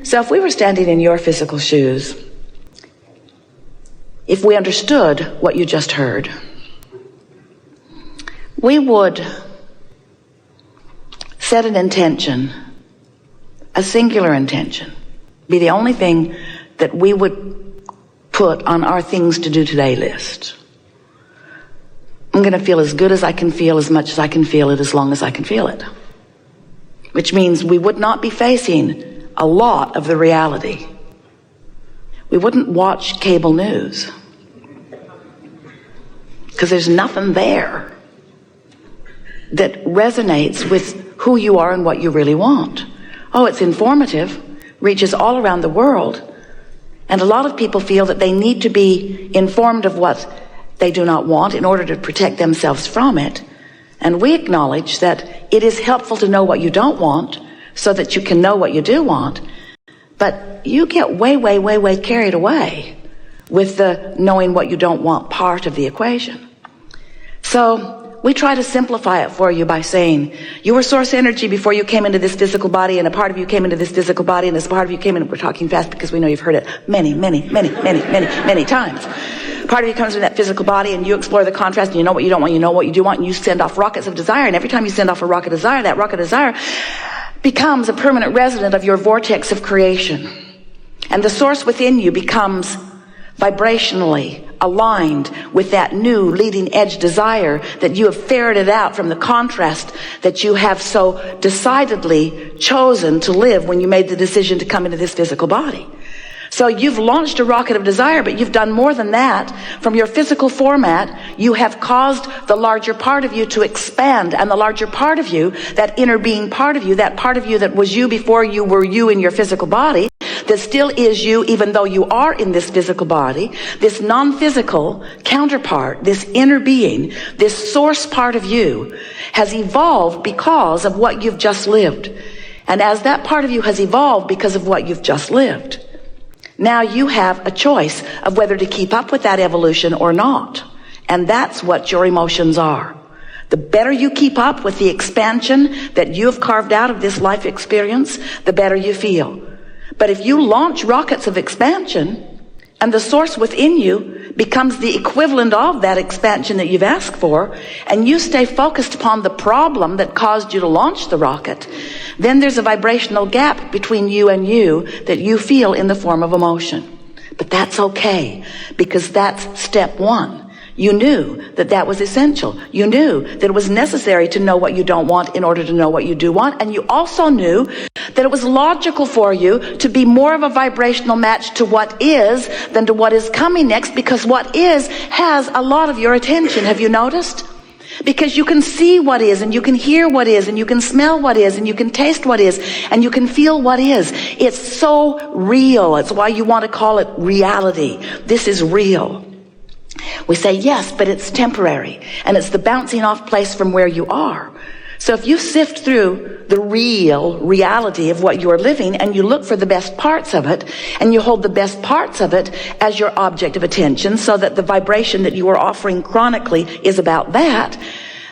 So if we were standing in your physical shoes, if we understood what you just heard, we would set an intention, a singular intention, be the only thing that we would put on our things to do today list. I'm going to feel as good as I can feel, as much as I can feel it, as long as I can feel it. Which means we would not be facing a lot of the reality. We wouldn't watch cable news, because there's nothing there that resonates with who you are and what you really want. Oh, it's informative, reaches all around the world, and a lot of people feel that they need to be informed of what they do not want in order to protect themselves from it. And we acknowledge that it is helpful to know what you don't want so that you can know what you do want. But you get way carried away with the knowing what you don't want part of the equation. So we try to simplify it for you by saying, you were source energy before you came into this physical body, and a part of you came into this physical body, and this part of you came in. We're talking fast because we know you've heard it many times. Part of you comes in that physical body, and you explore the contrast, and you know what you don't want, you know what you do want, and you send off rockets of desire. And every time you send off a rocket of desire, that rocket of desire becomes a permanent resident of your vortex of creation. And the source within you becomes vibrationally aligned with that new leading edge desire that you have ferreted out from the contrast that you have so decidedly chosen to live when you made the decision to come into this physical body. So you've launched a rocket of desire, but you've done more than that. From your physical format, you have caused the larger part of you to expand, and the larger part of you, that inner being part of you that was you before you were you in your physical body, that still is you even though you are in this physical body, this non-physical counterpart, this inner being, this source part of you has evolved because of what you've just lived. And as that part of you has evolved because of what you've just lived, now you have a choice of whether to keep up with that evolution or not. And that's what your emotions are. The better you keep up with the expansion that you have carved out of this life experience, the better you feel. But if you launch rockets of expansion, and the source within you becomes the equivalent of that expansion that you've asked for, and you stay focused upon the problem that caused you to launch the rocket, then there's a vibrational gap between you and you that you feel in the form of emotion. But that's okay, because that's step one. You knew that that was essential. You knew that it was necessary to know what you don't want in order to know what you do want. And you also knew that it was logical for you to be more of a vibrational match to what is than to what is coming next, because what is has a lot of your attention. Have you noticed? Because you can see what is, and you can hear what is, and you can smell what is, and you can taste what is, and you can feel what is. It's so real. It's why you want to call it reality. This is real. We say, yes, but it's temporary, and it's the bouncing off place from where you are. So if you sift through the real reality of what you are living, and you look for the best parts of it, and you hold the best parts of it as your object of attention, so that the vibration that you are offering chronically is about that,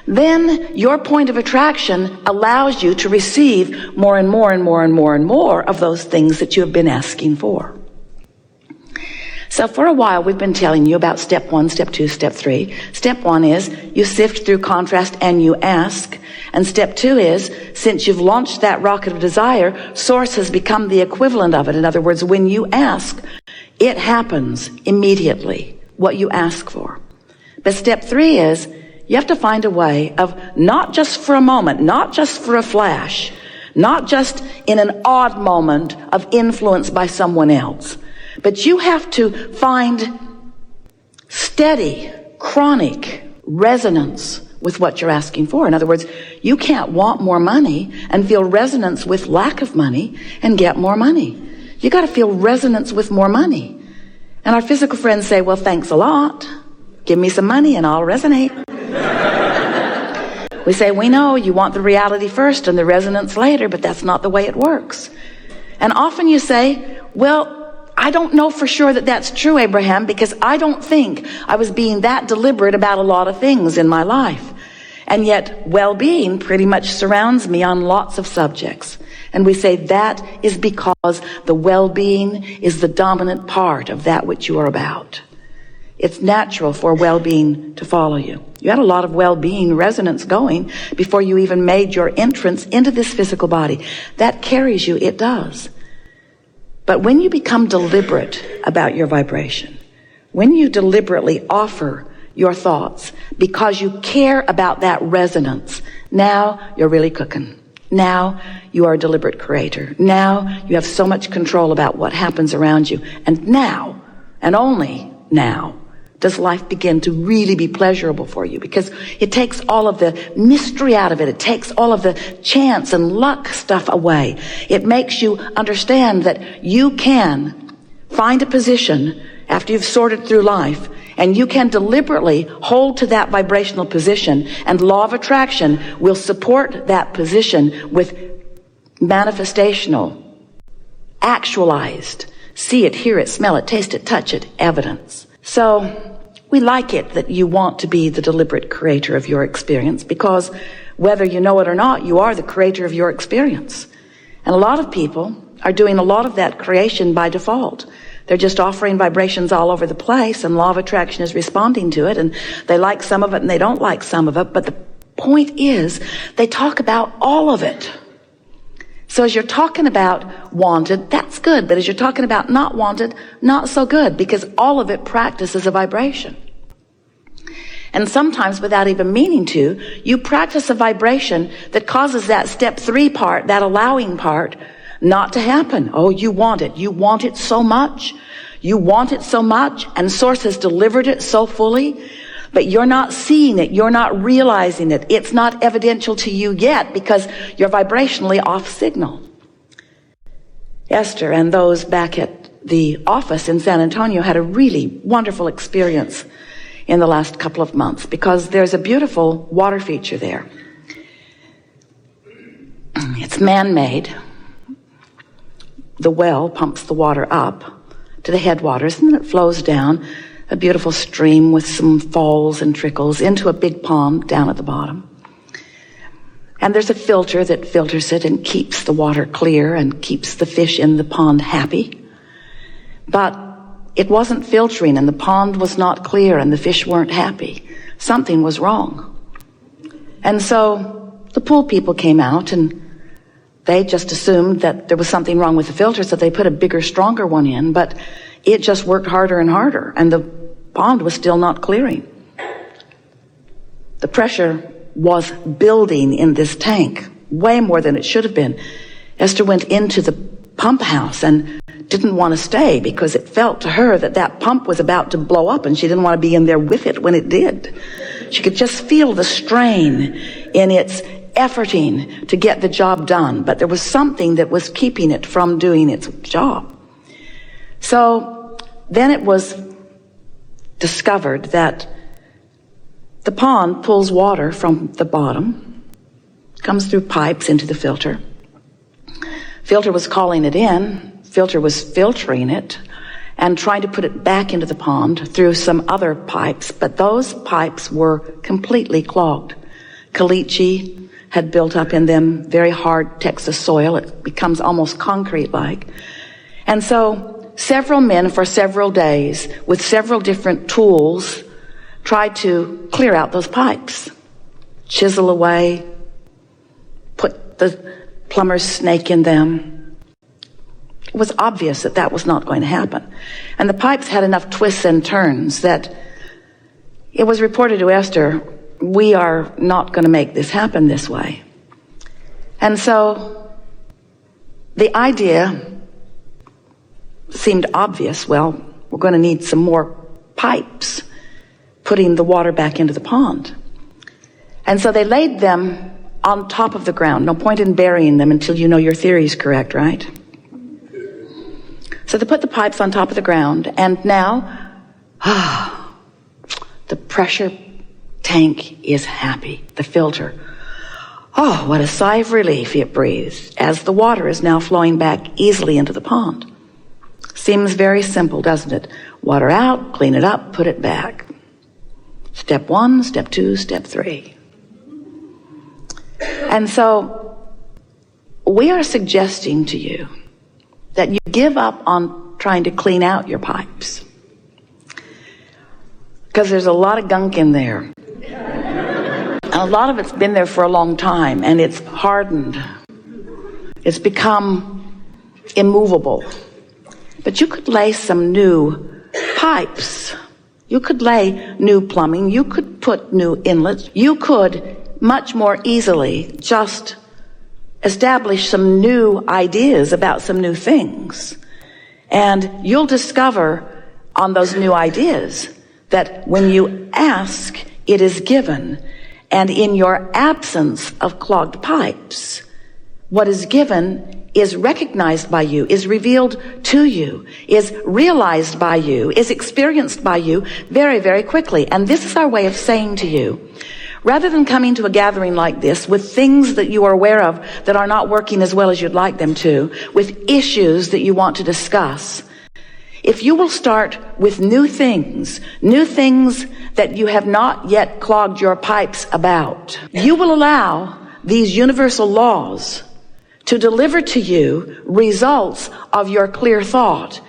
then your point of attraction allows you to receive more and more and more and more and more of those things that you have been asking for. So for a while, we've been telling you about step 1, step 2, step 3. Step 1 is you sift through contrast and you ask. And step 2 is, since you've launched that rocket of desire, source has become the equivalent of it. In other words, when you ask, it happens immediately, what you ask for. But step 3 is, you have to find a way of not just for a moment, not just for a flash, not just in an odd moment of influence by someone else, but you have to find steady, chronic resonance with what you're asking for. In other words, you can't want more money and feel resonance with lack of money and get more money. You got to feel resonance with more money. And our physical friends say, well, thanks a lot. Give me some money and I'll resonate. We say, we know you want the reality first and the resonance later, but that's not the way it works. And often you say, well, I don't know for sure that that's true, Abraham, because I don't think I was being that deliberate about a lot of things in my life. And yet well-being pretty much surrounds me on lots of subjects. And we say that is because the well-being is the dominant part of that which you are about. It's natural for well-being to follow you. You had a lot of well-being resonance going before you even made your entrance into this physical body. That carries you, it does. But when you become deliberate about your vibration, when you deliberately offer your thoughts because you care about that resonance, now you're really cooking. Now you are a deliberate creator. Now you have so much control about what happens around you. And now, and only now, does life begin to really be pleasurable for you, because it takes all of the mystery out of it. It takes all of the chance and luck stuff away. It makes you understand that you can find a position after you've sorted through life, and you can deliberately hold to that vibrational position, and law of attraction will support that position with manifestational, actualized, see it, hear it, smell it, taste it, touch it, evidence. So we like it that you want to be the deliberate creator of your experience, because whether you know it or not, you are the creator of your experience. And a lot of people are doing a lot of that creation by default. They're just offering vibrations all over the place, and law of attraction is responding to it, and they like some of it and they don't like some of it. But the point is, they talk about all of it. So as you're talking about wanted, that's good. But as you're talking about not wanted, not so good, because all of it practices a vibration. And sometimes, without even meaning to, you practice a vibration that causes that step 3 part, that allowing part, not to happen. Oh, you want it. You want it so much. You want it so much, and Source has delivered it so fully. But you're not seeing it. You're not realizing it. It's not evidential to you yet because you're vibrationally off signal. Esther and those back at the office in San Antonio had a really wonderful experience in the last couple of months, because there's a beautiful water feature there. It's man-made. The well pumps the water up to the headwaters, and then it flows down a beautiful stream with some falls and trickles into a big pond down at the bottom. And there's a filter that filters it and keeps the water clear and keeps the fish in the pond happy. But it wasn't filtering, and the pond was not clear, and the fish weren't happy. Something was wrong. And so the pool people came out, and they just assumed that there was something wrong with the filter, so they put a bigger, stronger one in, but it just worked harder and harder, and the pond was still not clearing. The pressure was building in this tank, way more than it should have been. Esther went into the pump house and didn't want to stay, because it felt to her that that pump was about to blow up, and she didn't want to be in there with it when it did. She could just feel the strain in its efforting to get the job done, but there was something that was keeping it from doing its job. So then it was discovered that the pond pulls water from the bottom, comes through pipes into the filter. Filter was calling it in, filter was filtering it, and trying to put it back into the pond through some other pipes, but those pipes were completely clogged. Caliche had built up in them, very hard Texas soil. It becomes almost concrete-like. And so several men for several days with several different tools tried to clear out those pipes, chisel away, put the plumber's snake in them. It was obvious that that was not going to happen. And the pipes had enough twists and turns that it was reported to Esther, we are not going to make this happen this way. And so the idea seemed obvious. Well, we're going to need some more pipes putting the water back into the pond. And so they laid them on top of the ground. No point in burying them until you know your theory is correct, right? So they put the pipes on top of the ground, and now the pressure tank is happy. The filter. Oh, what a sigh of relief it breathes as the water is now flowing back easily into the pond. Seems very simple, doesn't it? Water out, clean it up, put it back. Step 1, step 2, step 3. And so we are suggesting to you that you give up on trying to clean out your pipes, because there's a lot of gunk in there. And a lot of it's been there for a long time, and it's hardened. It's become immovable. But you could lay some new pipes. You could lay new plumbing. You could put new inlets. You could much more easily just establish some new ideas about some new things. And you'll discover on those new ideas that when you ask, it is given. And in your absence of clogged pipes, what is given is recognized by you, is revealed to you, is realized by you, is experienced by you very, very quickly. And this is our way of saying to you, rather than coming to a gathering like this with things that you are aware of that are not working as well as you'd like them to, with issues that you want to discuss, if you will start with new things that you have not yet clogged your pipes about, you will allow these universal laws to deliver to you results of your clear thought,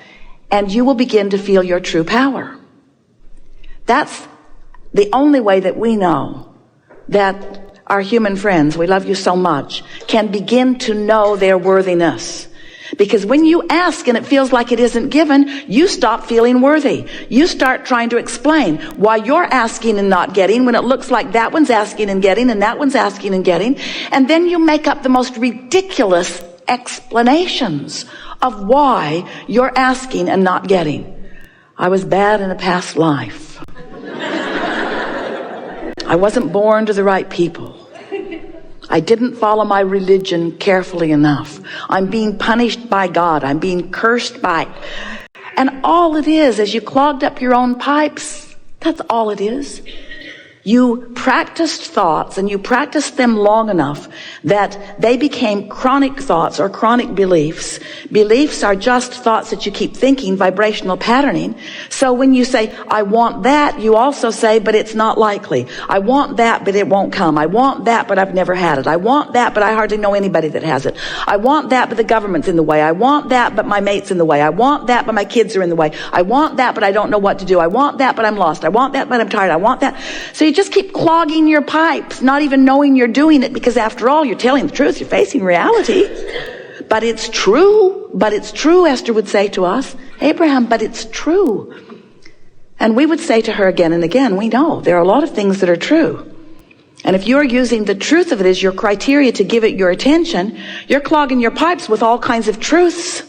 and you will begin to feel your true power. That's the only way that we know that our human friends, we love you so much, can begin to know their worthiness. Because when you ask and it feels like it isn't given, you stop feeling worthy. You start trying to explain why you're asking and not getting when it looks like that one's asking and getting and that one's asking and getting. And then you make up the most ridiculous explanations of why you're asking and not getting. I was bad in a past life. I wasn't born to the right people. I didn't follow my religion carefully enough. I'm being punished by God. I'm being cursed by. And all it is you clogged up your own pipes. That's all it is. You practiced thoughts, and you practiced them long enough that they became chronic thoughts or chronic beliefs. Beliefs are just thoughts that you keep thinking, vibrational patterning. So when you say, I want that, you also say, but it's not likely. I want that, but it won't come. I want that, but I've never had it. I want that, but I hardly know anybody that has it. I want that, but the government's in the way. I want that, but my mate's in the way. I want that, but my kids are in the way. I want that, but I don't know what to do. I want that, but I'm lost. I want that, but I'm tired. I want that. So you just keep clogging your pipes, not even knowing you're doing it, because after all, you're telling the truth. You're facing reality. But it's true. But it's true, Esther would say to us. Abraham, but it's true. And we would say to her again and again, we know there are a lot of things that are true. And if you're using the truth of it as your criteria to give it your attention, you're clogging your pipes with all kinds of truths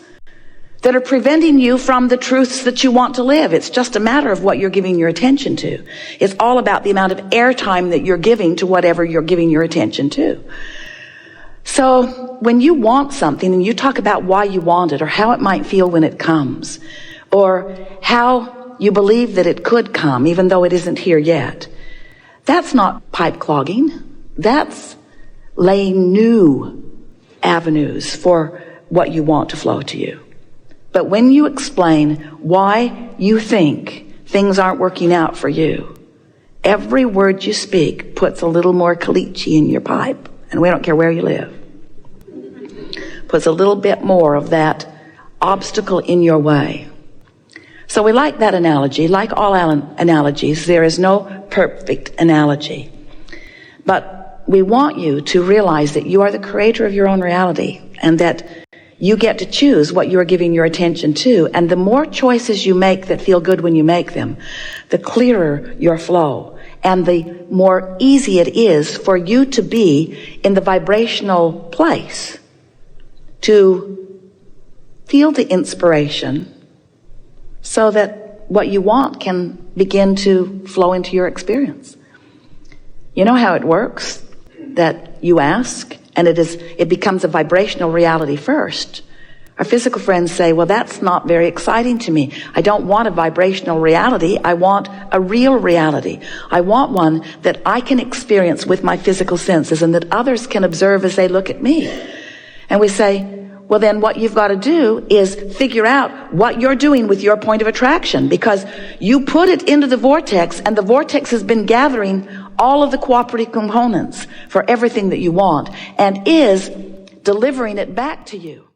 that are preventing you from the truths that you want to live. It's just a matter of what you're giving your attention to. It's all about the amount of airtime that you're giving to whatever you're giving your attention to. So when you want something and you talk about why you want it, or how it might feel when it comes, or how you believe that it could come even though it isn't here yet, that's not pipe clogging. That's laying new avenues for what you want to flow to you. But when you explain why you think things aren't working out for you, every word you speak puts a little more caliche in your pipe. And we don't care where you live. Puts a little bit more of that obstacle in your way. So we like that analogy. Like all analogies, there is no perfect analogy. But we want you to realize that you are the creator of your own reality, and that you get to choose what you are giving your attention to. And the more choices you make that feel good when you make them, the clearer your flow, and the more easy it is for you to be in the vibrational place to feel the inspiration so that what you want can begin to flow into your experience. You know how it works, that you ask, and it becomes a vibrational reality first. Our physical friends say, well, that's not very exciting to me. I don't want a vibrational reality. I want a real reality. I want one that I can experience with my physical senses and that others can observe as they look at me. And we say, well, then what you've got to do is figure out what you're doing with your point of attraction, because you put it into the vortex, and the vortex has been gathering all of the cooperative components for everything that you want, and is delivering it back to you.